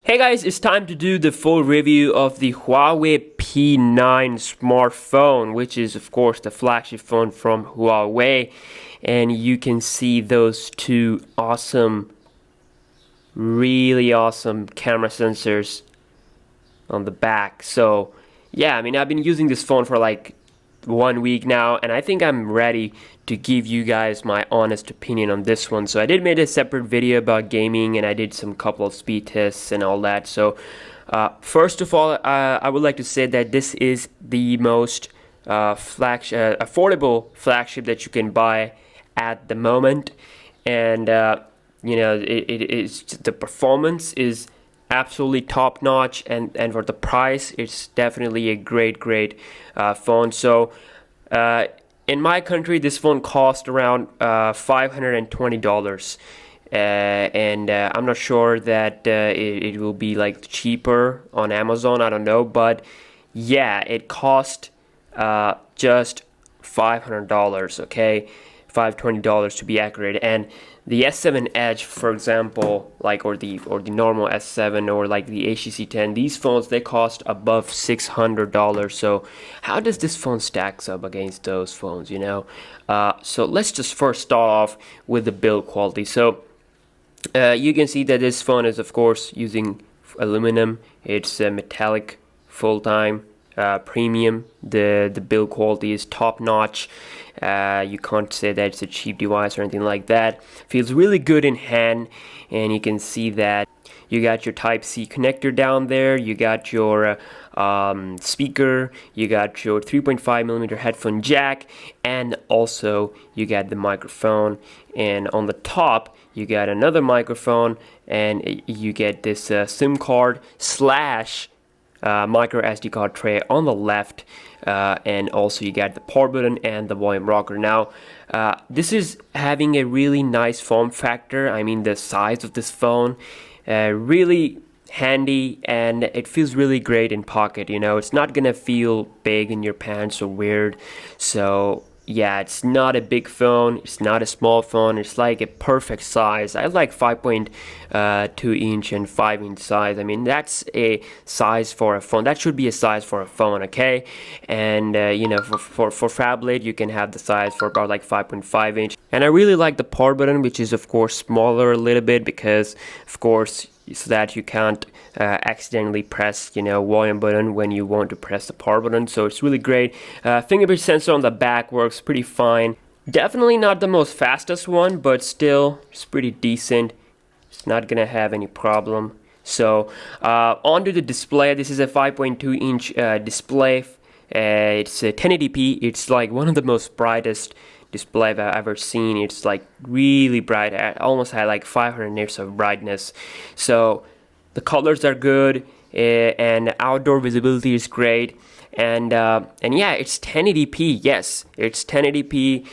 Hey guys, it's time to do the full review of the Huawei P9 smartphone, which is of course the flagship phone from Huawei. And you can see those two really awesome camera sensors on the back. So yeah, I've been using this phone for like 1 week now, and I think I'm ready to give you guys my honest opinion on this one. So I did make a separate video about gaming, and I did some couple of speed tests and all that. So first of all, I would like to say that this is the most affordable flagship that you can buy at the moment, and it is, the performance is absolutely top notch, and for the price it's definitely a great phone. So in my country this phone cost around $520, and I'm not sure that it will be like cheaper on Amazon, I don't know, but yeah, it cost just $500, okay, $520 to be accurate. And the S7 Edge, for example, like or the normal S7 or like the HTC 10, these phones, they cost above $600. So how does this phone stacks up against those phones, you know? So let's just first start off with the build quality. So you can see that this phone is of course using aluminum. It's metallic, full-time, premium. The build quality is top notch. You can't say that it's a cheap device or anything like that. Feels really good in hand, and you can see that you got your Type-C connector down there, you got your speaker, you got your 3.5mm headphone jack, and also you got the microphone. And on the top you got another microphone, and you get this SIM card slash micro SD card tray on the left, and also you got the power button and the volume rocker. Now this is having a really nice form factor. The size of this phone, really handy, and it feels really great in pocket. It's not gonna feel big in your pants or weird. So yeah, it's not a big phone, it's not a small phone, it's like a perfect size. I like 5.2 inch and 5 inch size. That's a size for a phone. That should be a size for a phone, okay? And for phablet, you can have the size for about like 5.5 inch. And I really like the power button, which is of course smaller a little bit, because of course so that you can't accidentally press volume button when you want to press the power button. So it's really great. Fingerprint sensor on the back works pretty fine. Definitely not the most fastest one, but still it's pretty decent. It's not gonna have any problem. So onto the display. This is a 5.2 inch display. It's 1080p. It's like one of the most brightest display I've ever seen. It's like really bright. I almost had like 500 nits of brightness. So the colors are good, and outdoor visibility is great. And yeah, it's 1080p. Yes, it's 1080p.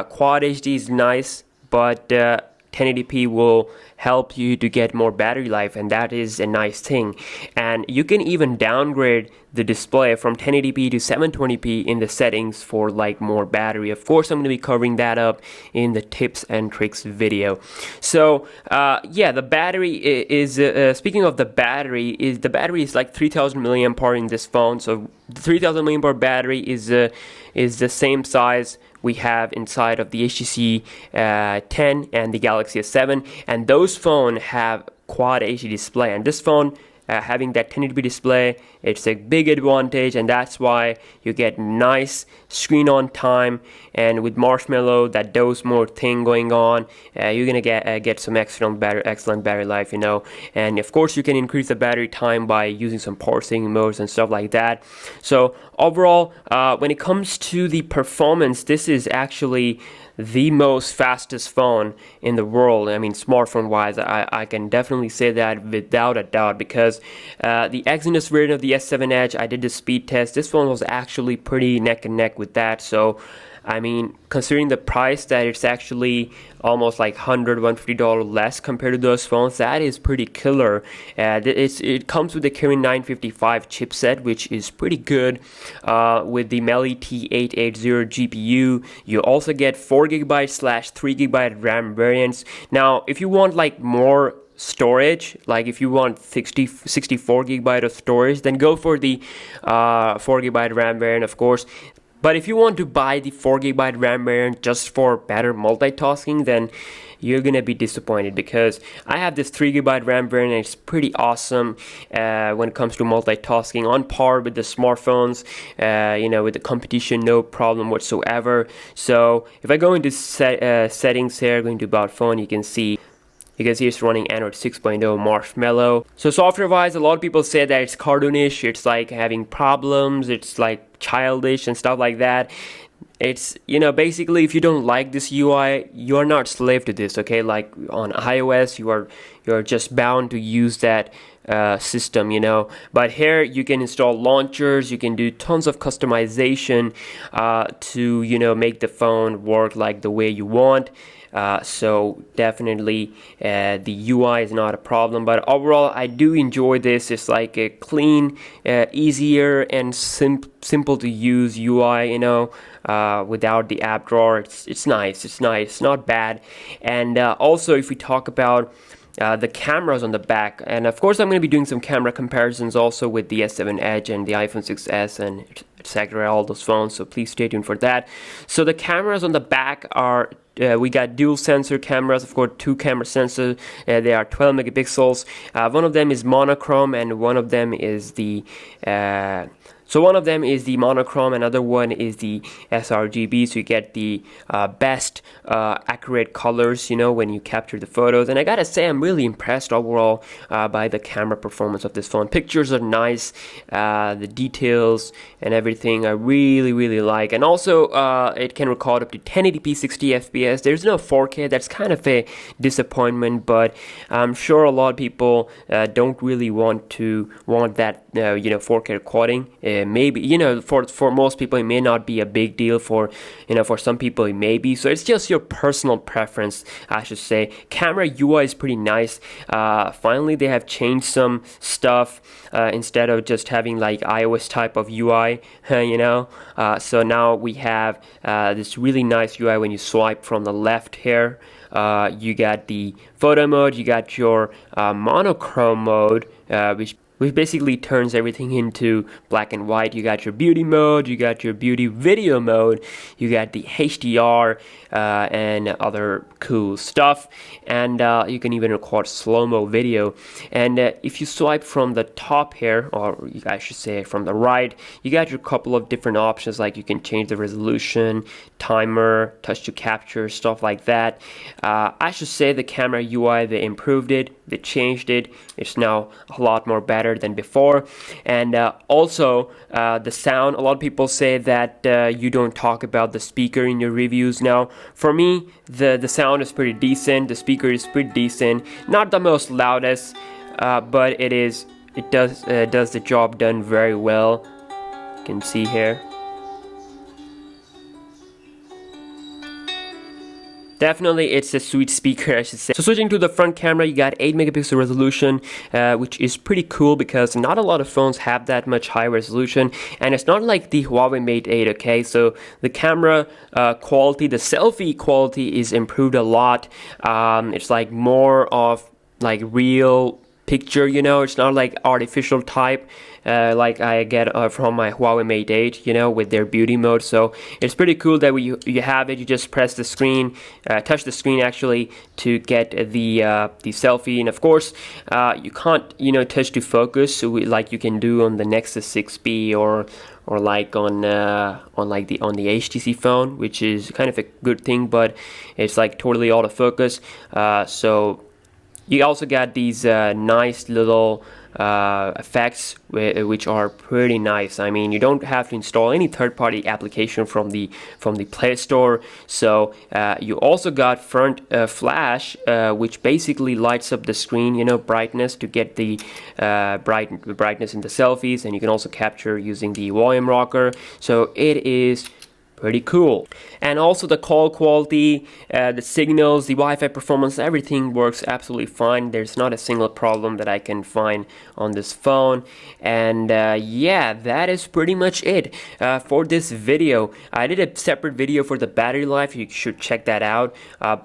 Quad HD is nice, but 1080p will help you to get more battery life, and that is a nice thing. And you can even downgrade the display from 1080p to 720p in the settings for like more battery. Of course, I'm going to be covering that up in the tips and tricks video. So yeah, the battery is speaking of the battery is like 3000 milliamp hour in this phone. So the 3000 milliamp hour battery is the same size we have inside of the HTC 10 and the Galaxy S7, and those phones have Quad HD display, and this phone having that 1080p display, it's a big advantage, and that's why you get nice screen on time. And with Marshmallow, that dose mode thing going on, you're gonna get some excellent battery life, and of course you can increase the battery time by using some power saving modes and stuff like that. So overall, when it comes to the performance, this is actually the most fastest phone in the world. Smartphone wise, I can definitely say that without a doubt, because the Exynos version of the S7 Edge, I did the speed test. This phone was actually pretty neck and neck with that. So considering the price, that it's actually almost like $150 less compared to those phones, that is pretty killer. It comes with the Kirin 955 chipset, which is pretty good, with the Meli T880 GPU. You also get 4GB/3GB RAM variants. Now if you want like more storage, like if you want 64 gigabyte of storage, then go for the 4 gigabyte RAM variant, of course. But if you want to buy the 4 gigabyte RAM variant just for better multitasking, then you're gonna be disappointed, because I have this 3 gigabyte RAM variant and it's pretty awesome when it comes to multitasking, on par with the smartphones, with the competition, no problem whatsoever. So if I go into settings here, going to about phone, you can see it's running Android 6.0 Marshmallow. So software-wise, a lot of people say that it's cartoonish, it's like having problems, it's like childish and stuff like that. It's, basically, if you don't like this UI, you're not slave to this, okay? Like on iOS, you're just bound to use that system, But here you can install launchers, you can do tons of customization to, make the phone work like the way you want. So definitely the UI is not a problem, but overall I do enjoy this. It's like a clean, easier and simple to use UI, without the app drawer. It's nice, it's not bad. And also, if we talk about the cameras on the back, and of course I'm going to be doing some camera comparisons also with the S7 Edge and the iPhone 6s and etc., all those phones, so please stay tuned for that. So the cameras on the back are we got dual sensor cameras, of course, 2 camera sensors. They are 12 megapixels. One of them is monochrome, and one of them is the monochrome, another one is the sRGB, so you get the best accurate colors, when you capture the photos. And I gotta say, I'm really impressed overall by the camera performance of this phone. Pictures are nice, the details and everything I really like. And also, it can record up to 1080p 60 FPS. There's no 4K, that's kind of a disappointment, but I'm sure a lot of people don't really want that 4K recording. Maybe for most people it may not be a big deal. For some people it may be. So it's just your personal preference, I should say. Camera UI is pretty nice. Finally, they have changed some stuff instead of just having like iOS type of UI. So now we have this really nice UI. When you swipe from the left here, you got the photo mode, you got your monochrome mode, which basically turns everything into black and white. You got your beauty mode, you got your beauty video mode, you got the HDR and other cool stuff, and you can even record slow-mo video. And if you swipe from the top here, or I should say from the right, you got your couple of different options, like you can change the resolution, timer, touch to capture, stuff like that. I should say the camera UI, they improved it, they changed it. It's now a lot more better than before. And also the sound, a lot of people say that you don't talk about the speaker in your reviews. Now for me, the sound is pretty decent, the speaker is pretty decent, not the most loudest, but it does the job done very well. You can see here. Definitely, it's a sweet speaker, I should say. So switching to the front camera, you got 8 megapixel resolution, which is pretty cool because not a lot of phones have that much high resolution, and it's not like the Huawei Mate 8, okay? So the camera quality, the selfie quality is improved a lot. It's like more of like real picture, it's not like artificial type like I get from my Huawei Mate 8, with their beauty mode. So it's pretty cool that you have it. You just press the screen, touch the screen actually, to get the selfie. And of course, you can't touch to focus, so like you can do on the Nexus 6P or like on the HTC phone, which is kind of a good thing, but it's like totally autofocus. So you also got these nice little effects which are pretty nice. I mean, you don't have to install any third-party application from the Play Store. So you also got front flash, which basically lights up the screen, brightness, to get the brightness in the selfies, and you can also capture using the volume rocker. So it is pretty cool. And also the call quality, the signals, the Wi-Fi performance, everything works absolutely fine. There's not a single problem that I can find on this phone. And yeah, that is pretty much it for this video. I did a separate video for the battery life. You should check that out.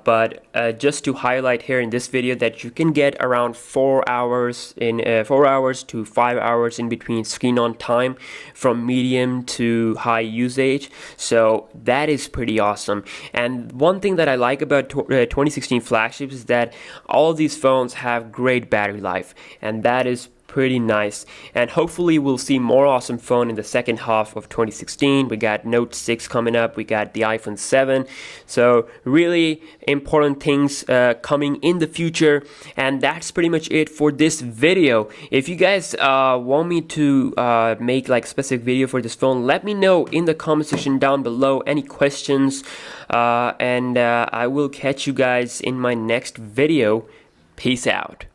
But just to highlight here in this video that you can get around 4 hours to 5 hours in between screen on time from medium to high usage. So that is pretty awesome. And one thing that I like about 2016 flagships is that all these phones have great battery life, and that is pretty nice. And hopefully we'll see more awesome phone in the second half of 2016. We got Note 6 coming up, we got the iPhone 7, so really important things coming in the future. And that's pretty much it for this video. If you guys want me to make like specific video for this phone, let me know in the comment section down below, any questions, and I will catch you guys in my next video. Peace out.